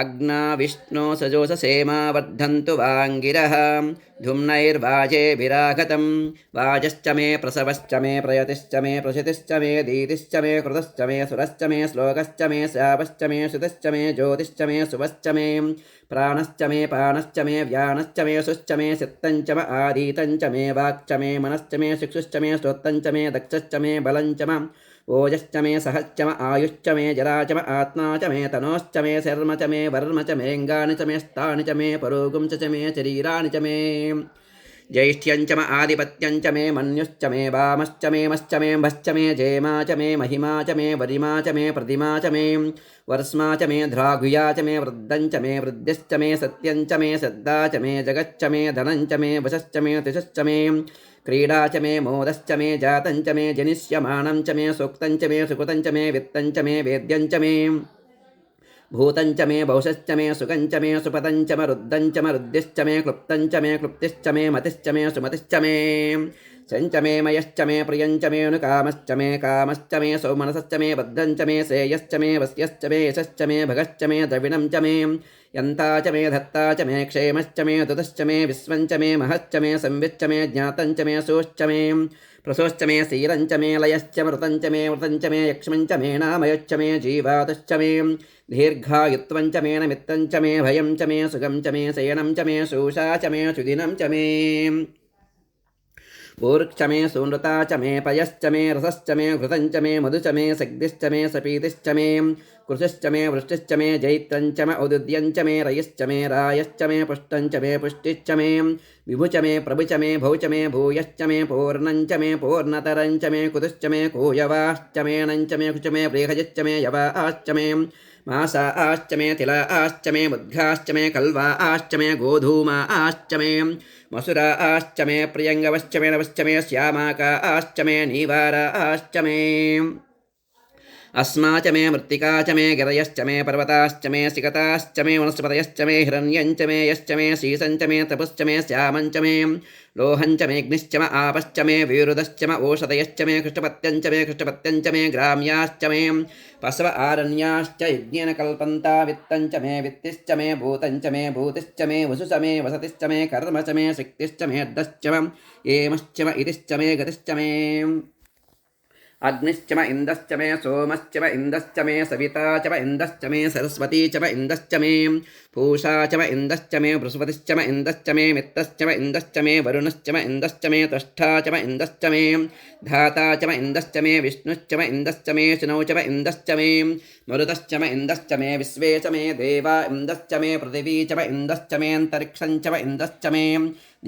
अग्ना विष्णो सजोषसेमा वर्धन्तु वाङ्गिरः धुम्नैर्वाजेभिरागतं वाजश्च मे प्रसवश्च मे प्रयतिश्च मे प्रशितिश्च मे दीतिश्च मे कृतश्च मे सुरश्च मे श्लोकश्च मे शापश्च मे श्रुतिश्च मे ज्योतिश्च मे शुभश्च मे प्राणश्च मे पाणश्च मे व्यानश्च मे सुश्च मे सित्तञ्च म आदीतञ्च मे वाक्च मे मनश्च मे शिक्षुश्च मे श्रोत्तञ्च मे दक्षश्च मे बलञ्च म ओजश्च मे सहश्च म आयुश्च मे जरा च म आत्मा च मे तनोश्च मे शर्म च मे वर्म च मेऽङ्गानि च मे स्थानि च मे परोगुं च मे शरीराणि च मे ज्यैष्ठ्यञ्च म आधिपत्यञ्च मे मन्युश्च मे वामश्च मे मश्च मे भश्च मे जेमा च मे महिमा च मे वरिमा च मे प्रतिमा च मे वर्ष्मा च मे ध्रागुया च मे वृद्धञ्च मे वृद्धिश्च मे सत्यञ्च मे श्रद्धा च मे जगच्च मे धनञ्च मे वशश्च मे तिशश्च मे क्रीडा च मे मोदश्च मे जातञ्च मे जनिष्यमाणं च मे सूक्तञ्च मे सुकृतञ्च मे वित्तञ्च मे वेद्यञ्च मे भूतञ्च मे बहुशश्च मे सुखञ्च मे सुपदञ्च म रुद्धञ्च म रुद्धिश्च मे क्लुप्तञ्च मे क्लुप्तिश्च मे मतिश्च मे सुमतिश्च मे शञ्च मे मयश्च मे प्रियञ्च मे अनुकामश्च मे कामश्च मे सौमनसश्च मे बद्धञ्च मे श्रेयश्च मे वस्यश्च मे यशश्च मे भगश्च मे द्रविणं च मे यन्ता च मे धत्ता च मे क्षेमश्च मे दुतश्च मे विश्वञ्च मे महश्च मे संविच्च मे ज्ञातञ्च मे सोश्च मे प्रसोश्च मे शीलञ्च मे लयश्च मृतञ्च मे मृतञ्च मे यक्ष्मञ्च मे नामयश्च मे जीवातश्च मे दीर्घायुत्वञ्च मे नमित्तञ्च मे भयं च मे सुखं च मे शयनं च मे शोषा च मे सुदिनं च मे ऊर्क्ष मे सूनृता च मे पयश्च मे रसश्च मे घृतञ्च मे मधुच मे सग्दिश्च मे सपीतिश्च मे कृशिश्च मे वृष्टिश्च मे जैत्रञ्च मे औदुद्यञ्च मे रयश्च मे रायश्च मे पुष्टञ्च मे पुष्टिश्च मे विभुच मे प्रभुच मे भौच मे भूयश्च मे पूर्णञ्च मे पूर्णतरञ्च मे कुतुश्च मे कूयवाश्च मे नञ्च मे कुच मे प्रेहजिश्च मे यवाश्च मे मासाश्च मे तिलाश्च मे मुद्घाश्च मे कल्वाश्च मे गोधूमाश्च मे मसुराश्च मे प्रियङ्गवश्च मे नवश्च मे श्यामाकाश्च मे नीवाराश्च मे अस्मा च मे मृत्तिका च मे गिरयश्च मे पर्वताश्च मे सिकताश्च मे वनस्पतयश्च मे हिरण्यञ्च मे यश्च मे शीसञ्च मे तपुश्च मे श्यामञ्च मे लोहञ्च मे अग्निश्च मे आपश्च मे विरुदश्च मे ओषधयश्च मे कृष्णपत्यञ्च मे ग्राम्याश्च मे पशव आरण्याश्च यज्ञेन कल्पन्ता वित्तञ्च मे वित्तिश्च मे भूतञ्च मे भूतिश्च मे वसुष मे वसतिश्च मे कर्म च मे शक्तिश्च मे अर्धश्च मे एमश्च मे इतिश्च मे गतिश्च मे अग्निश्च म इन्दश्च मे सोमश्च म इन्दश्च मे सविता च म इन्दश्च मे सरस्वती च म इन्दश्च मे पूषा च म इन्दश्च मे बृहस्पतिश्च म इन्दश्च मे मित्रश्च म इन्दश्च मे वरुणश्च म इन्दश्च मे त्वष्टा च म इन्दश्च मे धाता च म इन्दश्च मे विष्णुश्च म इन्दश्च मे शुनौ च म इन्दश्च मे मरुतश्च म इन्दश्च मे विश्वे च मे देवा इन्दश्च मे पृथिवी च म इन्दश्च मे अन्तरिक्षञ्च म इन्दश्च मे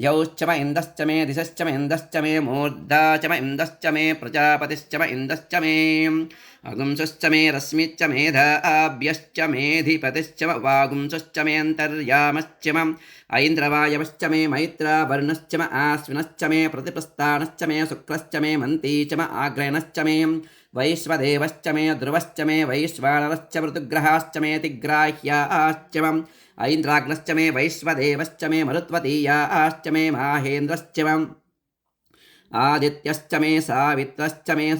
द्यौश्च म इन्दश्च मे दिशश्च म इन्दश्च मे मूर्धा च म इन्दश्च मे प्रजापतिश्च म इन्दश्च मे अगुंसश्च मे रश्मिश्च मेधाभ्यश्च मेधिपतिश्च म वागुंसश्च मे अन्तर्यामश्च म ऐन्द्रवायवश्च मे मैत्रावर्णश्च म आश्विनश्च मे प्रतिपस्थानश्च मे शुक्रश्च मे मन्ती च म आग्रयणश्च मे वैश्वदेवश्च मे ध्रुवश्च मे वैश्वानरश्च ऋतुग्रहाश्च मे तिग्राह्याश्च म ऐन्द्राग्नश्च मे वैश्वदेवश्च मे मरुत्वतीयाश्च मे माहेन्द्रश्च मे आदित्यश्च मे सावित्रश्च मे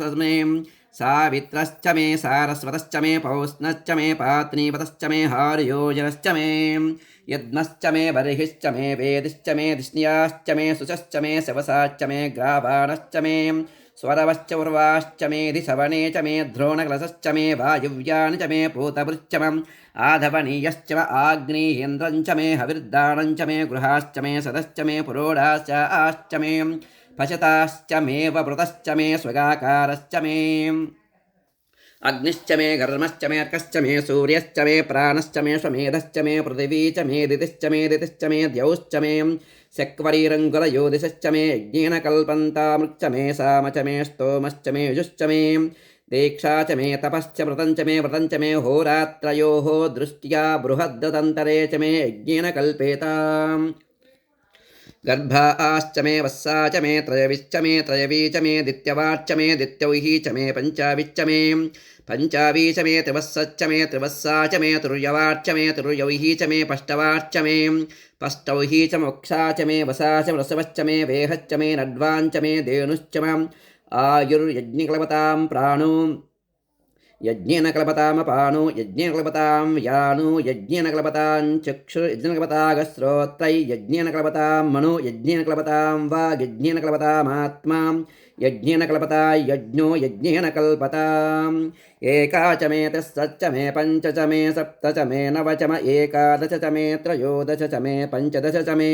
सावित्रश्च मे सारस्वतश्च मे पौष्णश्च मे पात्नीपतश्च मे हार्योजनश्च मे यज्ञश्च मे बर्हिश्च मे वेदिश्च मे दिष्ण्याश्च मे सुषश्च मे शवसाश्च मे ग्रावाणश्च मे स्वरवश्च उर्वाश्च मे धिसवने च मे द्रोणकलशश्च मे वायुव्यानि च मे पूतभृश्च मे आधवनीयश्च मे आग्नेयेन्द्रञ्च मे हविर्दानञ्च मे गृहाश्च मे सदश्च मे पुरोडाश्च मे पशताश्च मे वृतश्च मे स्वगाकारश्च मे अग्निश्च मे घर्मश्च मे अर्कश्च मे सूर्यश्च मे प्राणश्च मे स्वमेधश्च मे पृथिवी च मे दितिश्च मे द्यौश्च मे शक्वरीरङ्गुलयोदिशश्च मे यज्ञेन कल्पन्तामृच्च मे साम च मे स्तोमश्च मे युजुश्च मे दीक्षा च मे तपश्च व्रतञ्च मे होरात्रयोः दृष्ट्या बृहद्दन्तरे च मे यज्ञेन कल्पेताम् गर्भाश्च मे वस्सा च मे त्रयविश्च मे त्रयवी च मे दित्यवाच्च मे दित्यौही च मे पञ्चाविच्च मे पञ्चावी च मे त्रिवत्सच्च मे त्रिवत्सा च मे तुर्यवाच्च मे तुर्यौही च मे पष्टवाच्च मे पष्टौही च मोक्षा च मे वसा च वृषभश्च मे वेहश्च मे नड्वाञ्च मे धेनुश्च मे आयुर्यज्ञकल्पतां प्राणो यज्ञेन कल्पतामपानो यज्ञेन कल्पतां यानो यज्ञेन कल्पतां चक्षुर् यज्ञेन कल्पतागश्रोत्रै यज्ञेन कल्पतां मनो यज्ञेन कल्पतां वाग् यज्ञेन कल्पतामात्मा यज्ञेन कल्पता यज्ञो यज्ञेन कल्पताम् एका च मे तिस्रश्च मे पञ्च च मे सप्त च मे नव च मे एकादश च मे त्रयोदश च मे पञ्चदश च मे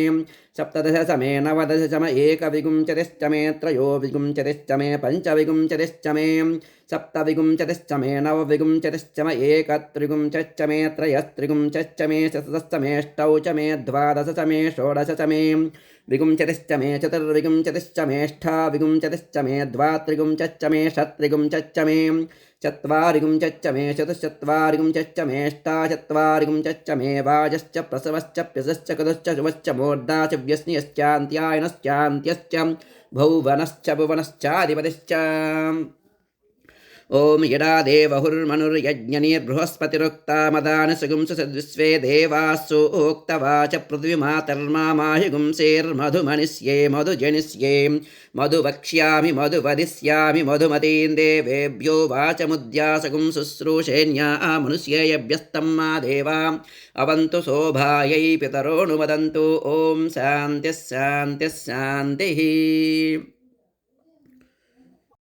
सप्तदश च मे नवदश च मे एकविंशतिश्च मे त्रयोविंशतिश्च मे पञ्चविंशतिश्च मे सप्तविंशतिश्च मे नवविंशतिश्च मे एकत्रिंशच्च मे त्रयस्त्रिंशच्च मे शतश्च मे अष्टौ च मे द्वादश च मे षोडश च मे विंशतिश्च मे चतुर्विंशतिश्च मेष्ठाविंशतिश्च मे द्वात्रिंशच्च मे षट्त्रिंशच्च मे चत्वारिंशच्च मे चतुश्चत्वारिंशच्च मेष्टाचत्वारिंशच्च मे वाजश्च प्रसवश्च प्यसश्च कदश्च शुभश्च मूर्धाश्च व्यस्न्यश्चान्त्यायनश्चान्त्यश्च भुवनश्च भुवनश्चाधिपतिश्च ॐ यदा देवहुर्मनुर्यज्ञनिर्बृहस्पतिरुक्ता मदानसुगुंसुसद्विश्वे देवासु उक्तवाच पृथ्वीमातर्मामाहिगुंसेर्मधुमनिष्ये मधुजनिष्ये मधु वक्ष्यामि मधु वदिष्यामि मधुमतीन् देवेभ्यो वाचमुद्यासगुं शुश्रूषेण्या मनुष्येयभ्यस्तं मा देवा अवन्तु शोभायै पितरोऽनुमदन्तु ॐ शान्तिः शान्तिः शान्तिः।